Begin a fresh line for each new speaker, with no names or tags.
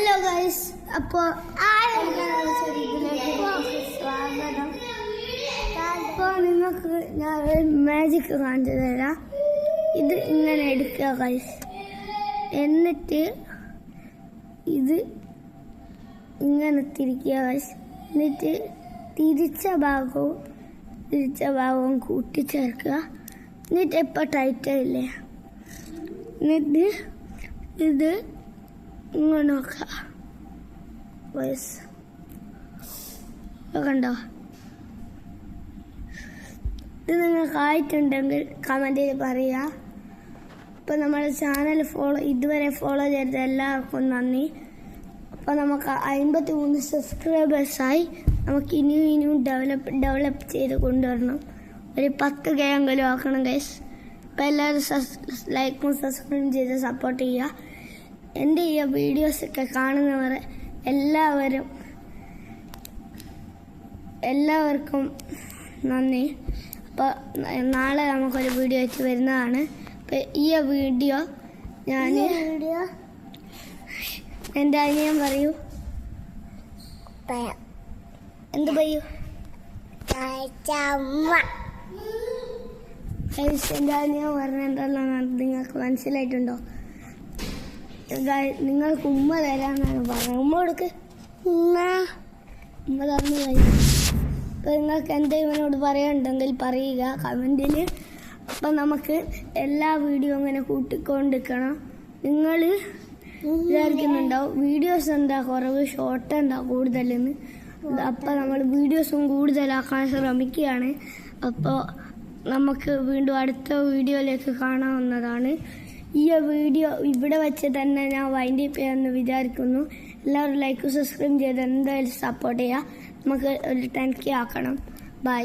Hello guys, അപ്പോൾ സ്വാഗതം. അപ്പോൾ നിങ്ങൾക്ക് ഞാൻ മാജിക് കാണിച്ചു തരാം. ഇത് ഇങ്ങനെ എടുക്കുക ഗൈസ്, എന്നിട്ട് ഇത് ഇങ്ങനെ തിരിക്കുക ഗൈസ്, എന്നിട്ട് തിരിച്ച ഭാഗവും കൂട്ടിച്ചേർക്കുക. എന്നിട്ട് ഇപ്പോൾ ടൈറ്റായില്ലേ, എന്നിട്ട് ഇത് ഇങ്ങനെ നോക്കുക ഗൈസ്, കണ്ടോ? ഇത് നിങ്ങൾക്ക് ആയിട്ടുണ്ടെങ്കിൽ കമൻറ്റിൽ പറയുക. അപ്പോൾ നമ്മുടെ ചാനൽ ഇതുവരെ ഫോളോ ചെയ്ത എല്ലാവർക്കും നന്ദി. അപ്പോൾ നമുക്ക് 53 സബ്സ്ക്രൈബേഴ്സായി. നമുക്ക് ഇനിയും ഡെവലപ്പ് ചെയ്ത് കൊണ്ടുവരണം. ഒരു 10K എങ്കിലും ആക്കണം ഗൈസ്. അപ്പോൾ എല്ലാവരും ലൈക്കും സബ്സ്ക്രൈബും ചെയ്ത് സപ്പോർട്ട് ചെയ്യുക. എൻ്റെ ഈ വീഡിയോസൊക്കെ കാണുന്നവർ എല്ലാവർക്കും നന്ദി. അപ്പോൾ നാളെ നമുക്കൊരു വീഡിയോ വെച്ച് വരുന്നതാണ്. അപ്പോൾ ഈ വീഡിയോ എൻ്റെ അനിയൻ പറയൂ, എന്ത് പറയൂ? എൻ്റെ അനിയൻ പറഞ്ഞെന്തെല്ലാം നിങ്ങൾക്ക് മനസ്സിലായിട്ടുണ്ടോ? നിങ്ങൾക്ക് ഉമ്മ തരാമെന്നാണ് പറഞ്ഞത്. ഉമ്മ കൊടുക്ക്, ഉമ്മ തന്നു കഴിഞ്ഞു. അപ്പോൾ നിങ്ങൾക്ക് എന്താ ഇവനോട് പറയാനുണ്ടെങ്കിൽ പറയുക കമൻറ്റിൽ. അപ്പം നമുക്ക് എല്ലാ വീഡിയോ അങ്ങനെ കൂട്ടിക്കൊണ്ടിരിക്കണം. നിങ്ങൾ വിചാരിക്കുന്നുണ്ടാവും വീഡിയോസ് എന്താ കുറവ്, ഷോർട്ട് എന്താ കൂടുതലെന്ന്. അപ്പം നമ്മൾ വീഡിയോസും കൂടുതലാക്കാൻ ശ്രമിക്കുകയാണ്. അപ്പോൾ നമുക്ക് വീണ്ടും അടുത്ത വീഡിയോയിലേക്ക് കാണാവുന്നതാണ്. ഈ വീഡിയോ ഇവിടെ വെച്ച് തന്നെ ഞാൻ വൈൻഡ് അപ്പ് ചെയ്യാമെന്ന് വിചാരിക്കുന്നു. എല്ലാവരും ലൈക്ക് സബ്സ്ക്രൈബ് ചെയ്ത് എന്തായാലും സപ്പോർട്ട് ചെയ്യുക. നമുക്ക് ഒരു 10K ആക്കണം. ബൈ.